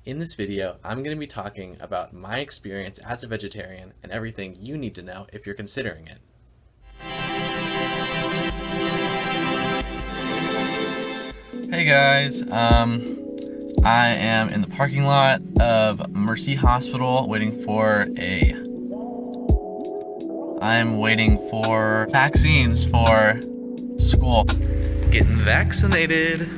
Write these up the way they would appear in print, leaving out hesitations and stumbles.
In this video, I'm going to be talking about my experience as a vegetarian and everything you need to know if you're considering it. Hey guys, I am in the parking lot of Mercy Hospital waiting for vaccines for school. Getting vaccinated.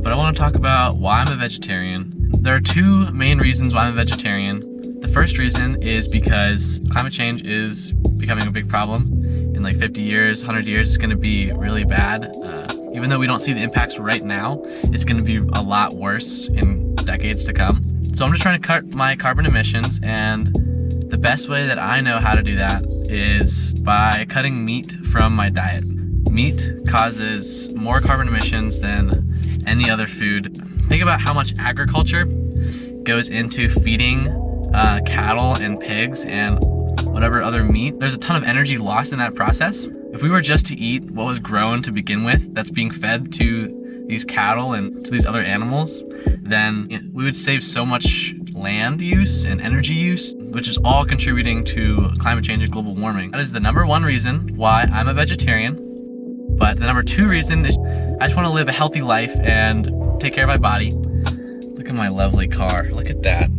But I want to talk about why I'm a vegetarian. There are two main reasons why I'm a vegetarian. The first reason is because climate change is becoming a big problem. In like 50 years, 100 years, it's going to be really bad. Even though we don't see the impacts right now, it's going to be a lot worse in decades to come. So I'm just trying to cut my carbon emissions, and the best way that I know how to do that is by cutting meat from my diet. Meat causes more carbon emissions than any other food. Think about how much agriculture goes into feeding cattle and pigs and whatever other meat. There's a ton of energy lost in that process. If we were just to eat what was grown to begin with, that's being fed to these cattle and to these other animals, then we would save so much land use and energy use, which is all contributing to climate change and global warming. That is the number one reason why I'm a vegetarian. But the number two reason is I just want to live a healthy life and take care of my body. Look at my lovely car. Look at that.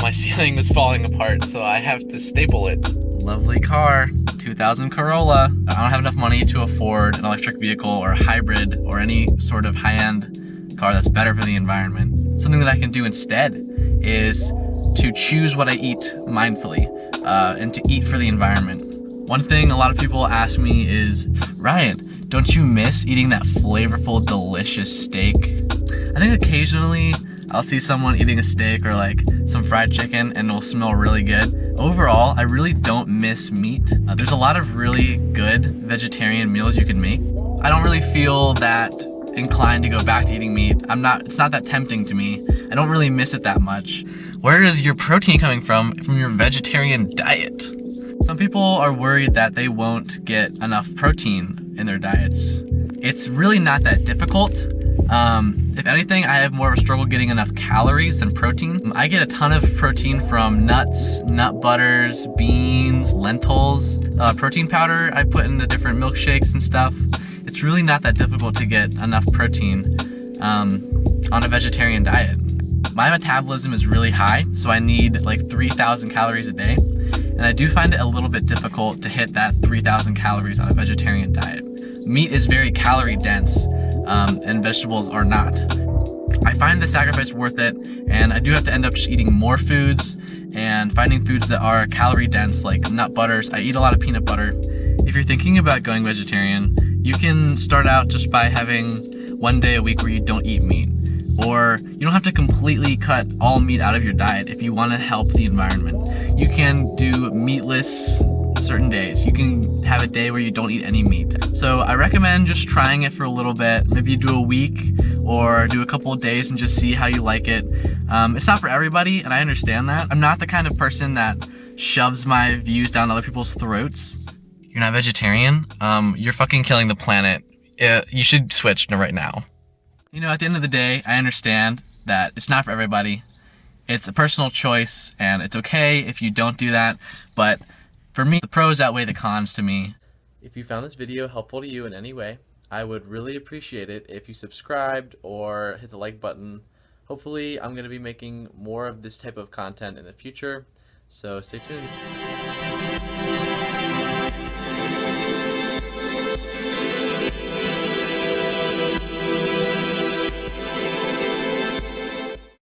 My ceiling is falling apart, so I have to staple it. Lovely car, 2000 Corolla. I don't have enough money to afford an electric vehicle or a hybrid or any sort of high-end car that's better for the environment. Something that I can do instead is to choose what I eat mindfully and to eat for the environment. One thing a lot of people ask me is, Ryan, don't you miss eating that flavorful, delicious steak? I think occasionally I'll see someone eating a steak or like some fried chicken and it'll smell really good. Overall, I really don't miss meat. There's a lot of really good vegetarian meals you can make. I don't really feel that inclined to go back to eating meat. It's not that tempting to me. I don't really miss it that much. Where is your protein coming from your vegetarian diet? Some people are worried that they won't get enough protein in their diets. It's really not that difficult. If anything, I have more of a struggle getting enough calories than protein. I get a ton of protein from nuts, nut butters, beans, lentils, protein powder I put in the different milkshakes and stuff. It's really not that difficult to get enough protein on a vegetarian diet. My metabolism is really high, so I need like 3,000 calories a day. And I do find it a little bit difficult to hit that 3,000 calories on a vegetarian diet. Meat is very calorie dense, and vegetables are not. I find the sacrifice worth it, and I do have to end up just eating more foods and finding foods that are calorie dense, like nut butters. I eat a lot of peanut butter. If you're thinking about going vegetarian, you can start out just by having one day a week where you don't eat meat. Or you don't have to completely cut all meat out of your diet if you want to help the environment. You can do meatless certain days. You can have a day where you don't eat any meat. So I recommend just trying it for a little bit. Maybe you do a week or do a couple of days and just see how you like it. It's not for everybody, and I understand that. I'm not the kind of person that shoves my views down other people's throats. You're not vegetarian? You're fucking killing the planet. You should switch right now. You know, at the end of the day, I understand that it's not for everybody. It's a personal choice, and it's okay if you don't do that. But for me, the pros outweigh the cons to me. If you found this video helpful to you in any way, I would really appreciate it if you subscribed or hit the like button. Hopefully, I'm going to be making more of this type of content in the future, so stay tuned.